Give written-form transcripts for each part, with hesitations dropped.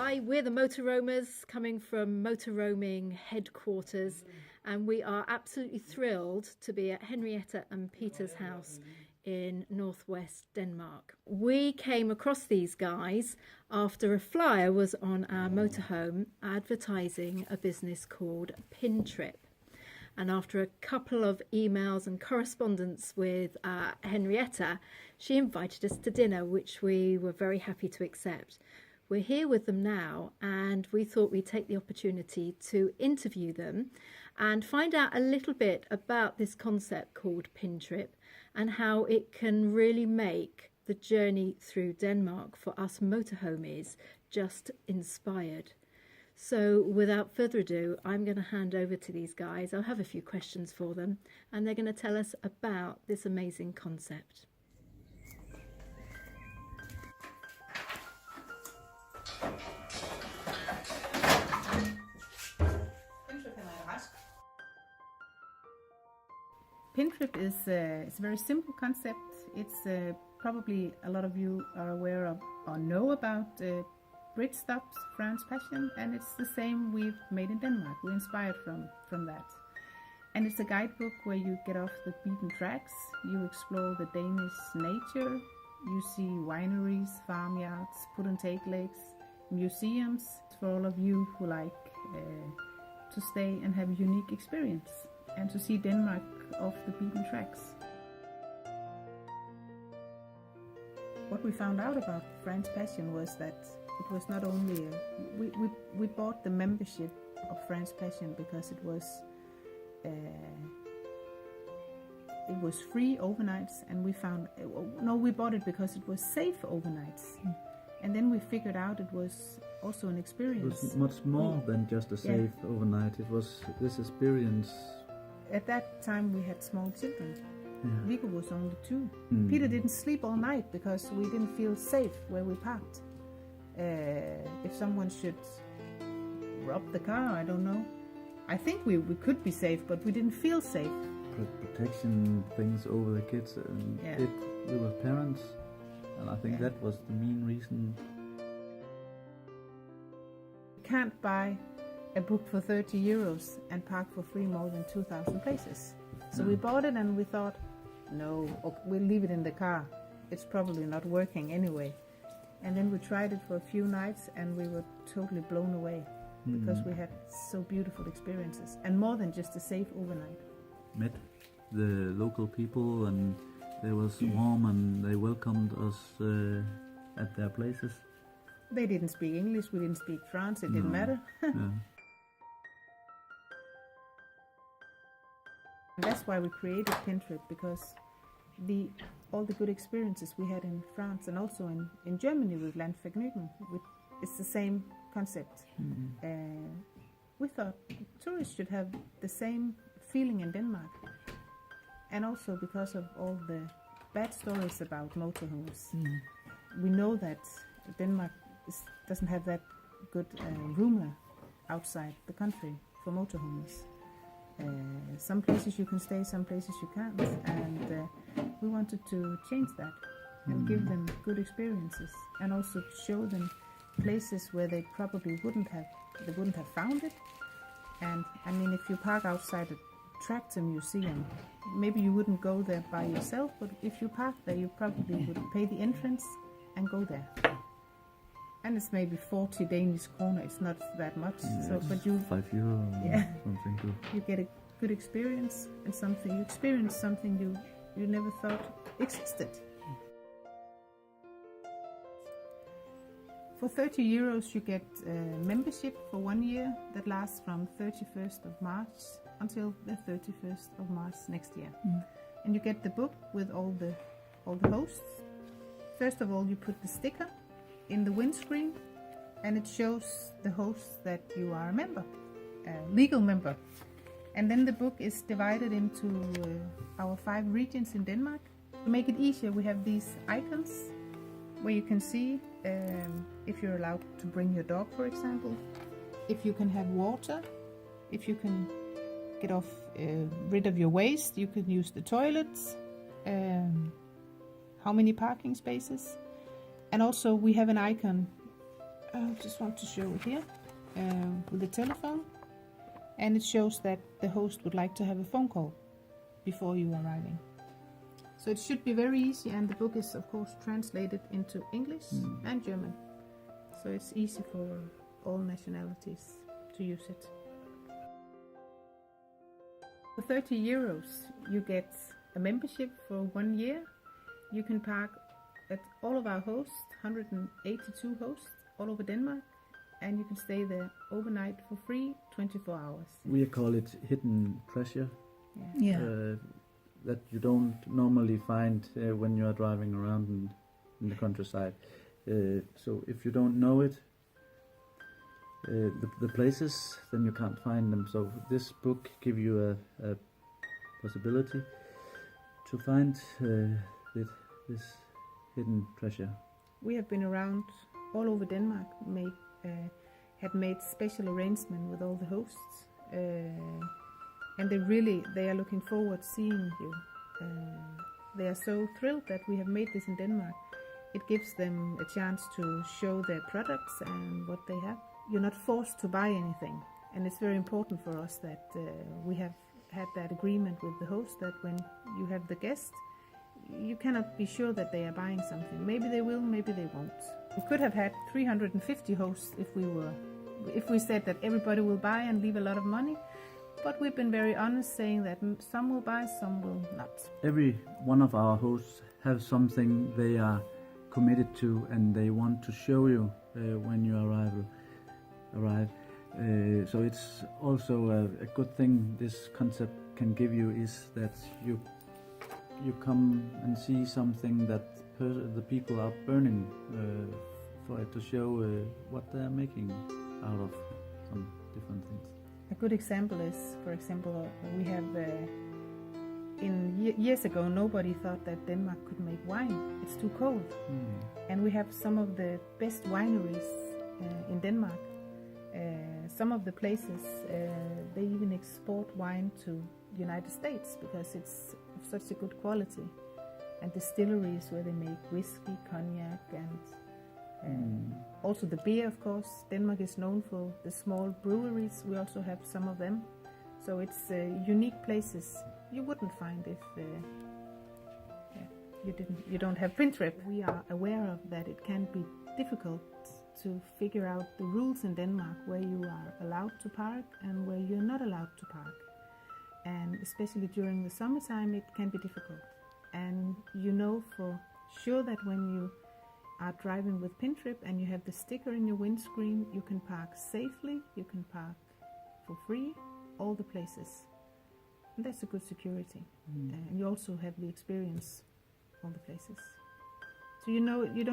Hi, we're the Motoroamers coming from motor roaming headquarters, and we are absolutely thrilled to be at Henrietta and Peter's house in northwest Denmark. We came across these guys after a flyer was on our motorhome advertising a business called Pintrip. And after a couple of emails and correspondence with Henrietta, she invited us to dinner, which we were very happy to accept. We're here with them now, and we thought we'd take the opportunity to interview them and find out a little bit about this concept called Pintrip and how it can really make the journey through Denmark for us motorhomies just inspired. So without further ado, I'm going to hand over to these guys. I'll have a few questions for them, and they're going to tell us about this amazing concept. Pintrip is it's a very simple concept. It's probably a lot of you are aware of or know about Bridge Stops, France Passion, and it's the same we've made in Denmark. We're inspired from that. And it's a guidebook where you get off the beaten tracks, you explore the Danish nature, you see wineries, farmyards, put and take lakes, museums, for all of you who like to stay and have a unique experience and to see Denmark off the beaten tracks. What we found out about France Passion was that it was not only we bought the membership of France Passion because it was free overnights, and we bought it because it was safe overnights. And then we figured out it was also an experience. It was much more than just a safe overnight. It was this experience. At that time we had small children. Yeah. Viggo was only 2. Peter didn't sleep all night because we didn't feel safe where we parked. If someone should rob the car, I don't know. I think we could be safe, but we didn't feel safe. Protection things over the kids, and we were parents, and I think that was the main reason. You can't buy a book for 30 euros and park for free more than 2,000 places. So we bought it and we thought, no, we'll leave it in the car. It's probably not working anyway. And then we tried it for a few nights and we were totally blown away because we had so beautiful experiences, and more than just a safe overnight. Met the local people, and they was warm and they welcomed us at their places. They didn't speak English, we didn't speak France, it didn't matter. And that's why we created Pintrip, because all the good experiences we had in France and also in Germany with Landvergnügen, it's the same concept. We thought tourists should have the same feeling in Denmark, and also because of all the bad stories about motorhomes. We know that Denmark doesn't have that good rumor outside the country for motorhomes. Some places you can stay, some places you can't, and we wanted to change that and give them good experiences, and also show them places where they probably wouldn't have found it. And I mean, if you park outside a tractor museum, maybe you wouldn't go there by yourself, but if you park there, you probably would pay the entrance and go there. And it's maybe 40 Danish kroner, it's not that much. So, but you 5 euro, something good. You get a good experience, and you experience something you never thought existed. For 30 euros you get a membership for 1 year that lasts from 31st of March until the 31st of March next year. And you get the book with all the hosts. First of all, you put the sticker in the windscreen, and it shows the hosts that you are a member, a legal member. And then the book is divided into our 5 regions in Denmark. To make it easier, we have these icons where you can see if you're allowed to bring your dog, for example, if you can have water, if you can get rid of your waste, you can use the toilets, how many parking spaces. And also we have an icon I just want to show it here with the telephone, and it shows that the host would like to have a phone call before you arriving. So it should be very easy, and the book is of course translated into English and German, so it's easy for all nationalities to use it. For 30 euros you get a membership for 1 year. You can park at all of our hosts, 182 hosts all over Denmark, and you can stay there overnight for free, 24 hours. We call it hidden treasure. Yeah. That you don't normally find when you are driving around in the countryside. So if you don't know it, the places, then you can't find them. So this book gives you a possibility to find this hidden treasure. We have been around all over Denmark, had made special arrangement with all the hosts, and they are looking forward seeing you. They are so thrilled that we have made this in Denmark. It gives them a chance to show their products and what they have. You're not forced to buy anything, and it's very important for us that we have had that agreement with the host that when you have the guest, you cannot be sure that they are buying something. Maybe they will, maybe they won't. We could have had 350 hosts if we said that everybody will buy and leave a lot of money, but we've been very honest saying that some will buy, some will not. Every one of our hosts have something they are committed to and they want to show you when you arrive. So it's also a good thing this concept can give you is that you come and see something that the people are burning for it to show what they are making out of some different things. A good example is, for example, we have years ago nobody thought that Denmark could make wine. It's too cold. And we have some of the best wineries in Denmark. Some of the places they even export wine to the United States because it's of such a good quality, and distilleries where they make whiskey, cognac, and also the beer, of course. Denmark is known for the small breweries. We also have some of them, so it's unique places you wouldn't find if you don't have Pintrip. We are aware of that it can be difficult to figure out the rules in Denmark, where you are allowed to park and where you're not allowed to park. And especially during the summertime, it can be difficult. And you know for sure that when you are driving with Pintrip and you have the sticker in your windscreen, you can park safely, you can park for free, all the places. And that's a good security. And you also have the experience, all the places. So you know, you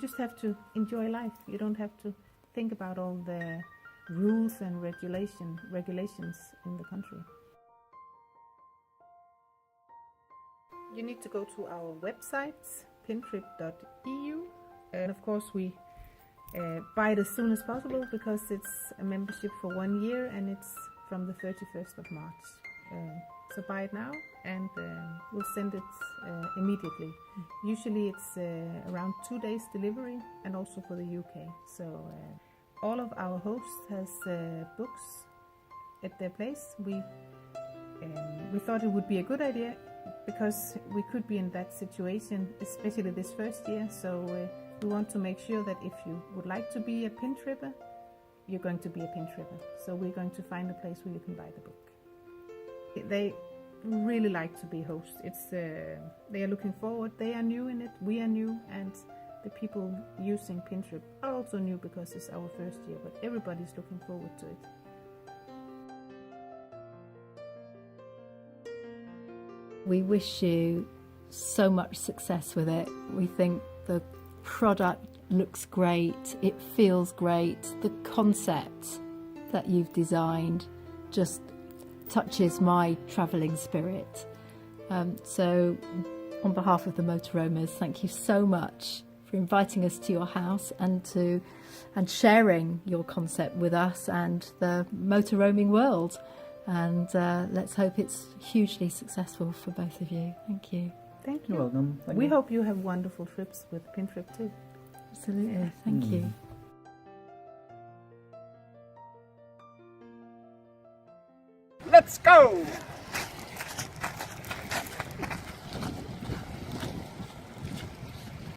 just have to enjoy life. You don't have to think about all the rules and regulations in the country. You need to go to our website, Pintrip.eu, and of course we buy it as soon as possible because it's a membership for 1 year and it's from the 31st of March. So buy it now and we'll send it immediately. Usually it's around 2 days delivery, and also for the UK. So all of our hosts has books at their place. We thought it would be a good idea because we could be in that situation, especially this first year. So we want to make sure that if you would like to be a Pintripper, you're going to be a Pintripper. So we're going to find a place where you can buy the book. They really like to be hosts. They are looking forward. They are new in it. We are new, and the people using Pintrip are also new because it's our first year. But everybody's looking forward to it. We wish you so much success with it. We think the product looks great. It feels great. The concept that you've designed just touches my travelling spirit. So on behalf of the Motoroamers, thank you so much for inviting us to your house and sharing your concept with us and the motor roaming world. And let's hope it's hugely successful for both of you. Thank you. Thank you. You're welcome. We hope you have wonderful trips with Pintrip too. Absolutely. Thank you. Let's go!